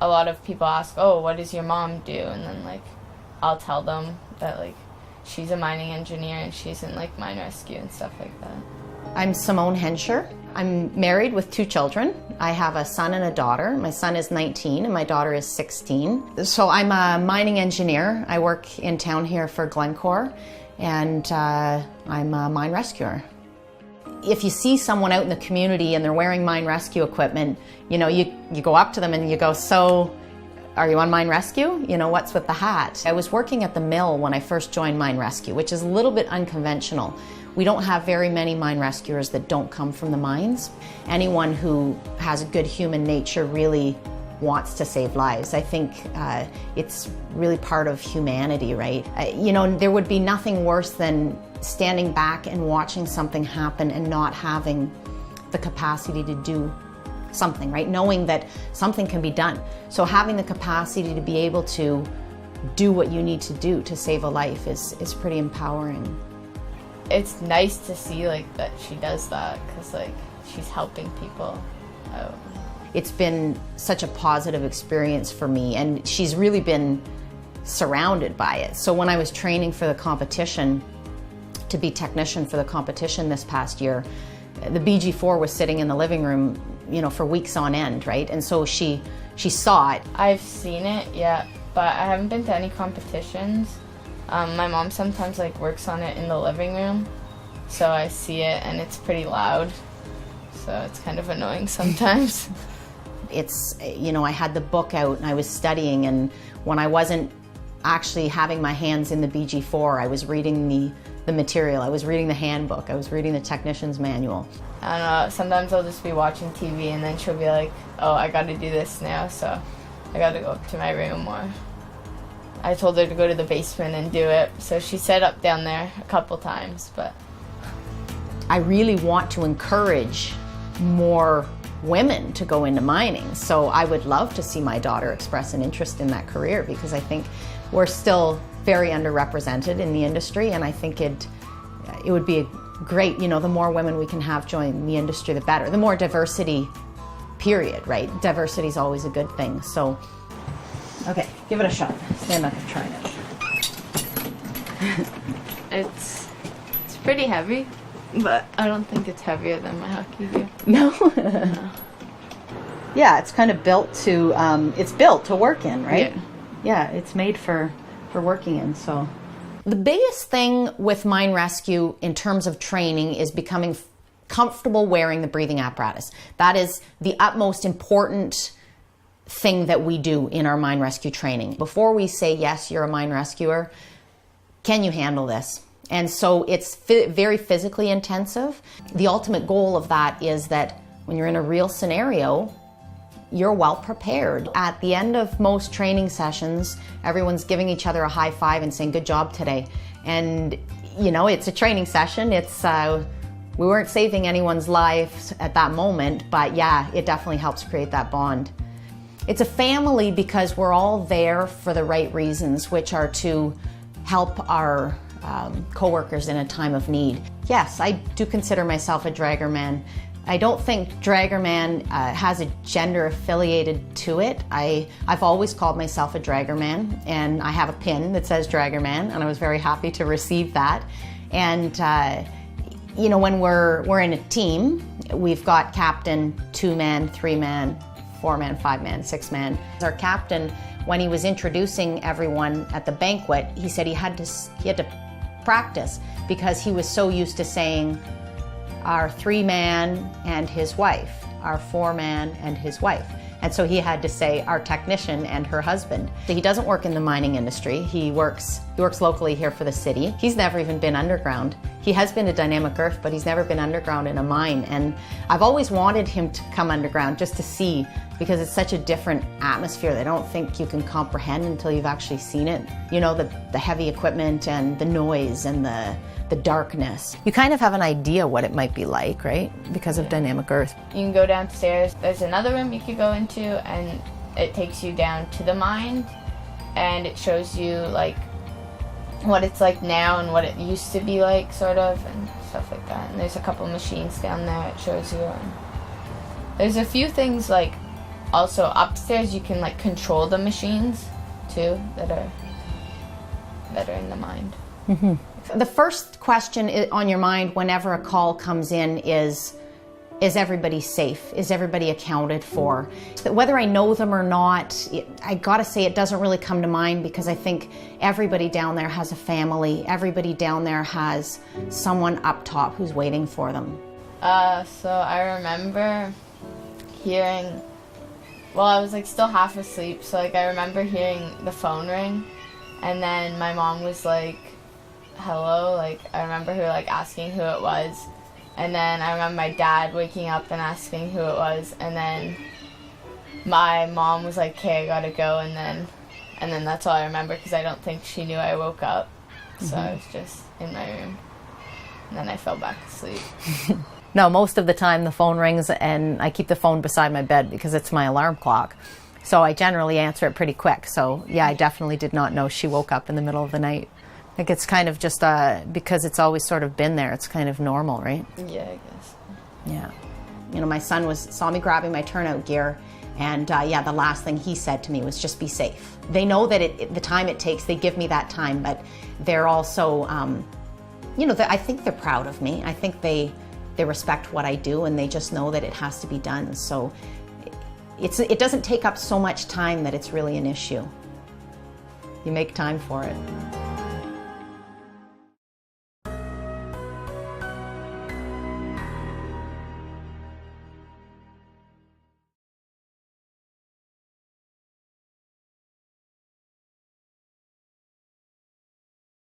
a lot of people ask, oh, what does your mom do? And then like I'll tell them that like she's a mining engineer and she's in like mine rescue and stuff like that. I'm Drägerman Hensher. I'm married with 2 children. I have a son and a daughter. My son is 19 and my daughter is 16. So I'm a mining engineer. I work in town here for Glencore, and I'm a mine rescuer. If you see someone out in the community and they're wearing mine rescue equipment, you know, you go up to them and you go, so are you on mine rescue? You know, what's with the hat? I was working at the mill when I first joined mine rescue, which is a little bit unconventional. We don't have very many mine rescuers that don't come from the mines. Anyone who has a good human nature really wants to save lives. I think it's really part of humanity, right? You know, there would be nothing worse than standing back and watching something happen and not having the capacity to do something, right? Knowing that something can be done. So having the capacity to be able to do what you need to do to save a life is pretty empowering. It's nice to see like that she does that, because like she's helping people out. It's been such a positive experience for me, and she's really been surrounded by it. So when I was training for the competition, to be technician for the competition this past year, the BG4 was sitting in the living room, you know, for weeks on end, right? And so she saw it. I've seen it, yeah, but I haven't been to any competitions. My mom sometimes like works on it in the living room, so I see it and it's pretty loud, so it's kind of annoying sometimes. It's, you know, I had the book out and I was studying, and when I wasn't actually having my hands in the BG4, I was reading the material, I was reading the handbook, I was reading the technician's manual. I don't know, sometimes I'll just be watching TV and then she'll be like, oh, I gotta do this now, so I gotta go up to my room, or I told her to go to the basement and do it, so she set up down there a couple times, but I really want to encourage more women to go into mining, so I would love to see my daughter express an interest in that career, because I think we're still very underrepresented in the industry, and I think it would be great, you know, the more women we can have join the industry, the better. The more diversity, period, right? Diversity is always a good thing, so. Okay, give it a shot. Stand up and try it. it's pretty heavy, but I don't think it's heavier than my hockey gear. No? No. Yeah, it's kind of built to, it's built to work in, right? Yeah. Yeah, it's made for working in, so. The biggest thing with mine rescue in terms of training is becoming comfortable wearing the breathing apparatus. That is the utmost important thing that we do in our mine rescue training. Before we say, yes, you're a mine rescuer, can you handle this? And so it's very physically intensive. The ultimate goal of that is that when you're in a real scenario, you're well prepared. At the end of most training sessions, everyone's giving each other a high five and saying, good job today. And you know, it's a training session. It's we weren't saving anyone's life at that moment, but yeah, it definitely helps create that bond. It's a family because we're all there for the right reasons, which are to help our co-workers in a time of need. Yes, I do consider myself a Drägerman. I don't think Drägerman has a gender affiliated to it. I've always called myself a Drägerman, and I have a pin that says Drägerman, and I was very happy to receive that. And you know, when we're in a team, we've got captain, 2-man, 3-man, 4-man, 5-man, 6-man. Our captain, when he was introducing everyone at the banquet, he said he had to practice, because he was so used to saying our 3-man and his wife, our 4-man and his wife. And so he had to say our technician and her husband. He doesn't work in the mining industry. He works locally here for the city. He's never even been underground. He has been to Dynamic Earth, but he's never been underground in a mine. And I've always wanted him to come underground just to see, because it's such a different atmosphere that I don't think you can comprehend until you've actually seen it. You know, the heavy equipment and the noise and the darkness. You kind of have an idea what it might be like, right? Because of Dynamic Earth. You can go downstairs. There's another room you could go into, and it takes you down to the mine, and it shows you like what it's like now and what it used to be like, sort of, and stuff like that. And there's a couple machines down there it shows you. And there's a few things like also upstairs you can like control the machines too that are in the mind. The first question on your mind whenever a call comes in is everybody safe? Is everybody accounted for? Whether I know them or not, I gotta say it doesn't really come to mind, because I think everybody down there has a family. Everybody down there has someone up top who's waiting for them. So I remember hearing, well, I was like still half asleep, so like I remember hearing the phone ring, and then my mom was like, hello, like I remember her like asking who it was, and then I remember my dad waking up and asking who it was, and then my mom was like, okay, I gotta go, and then that's all I remember, because I don't think she knew I woke up, so I was just in my room, and then I fell back asleep. No, most of the time the phone rings and I keep the phone beside my bed because it's my alarm clock. So I generally answer it pretty quick. So yeah, I definitely did not know she woke up in the middle of the night. I think it's kind of just because it's always sort of been there, it's kind of normal, right? Yeah, I guess. Yeah. You know, my son saw me grabbing my turnout gear, and yeah, the last thing he said to me was just be safe. They know that the time it takes, they give me that time, but they're also, you know, I think they're proud of me. I think they respect what I do, and they just know that it has to be done. So it doesn't take up so much time that it's really an issue. You make time for it.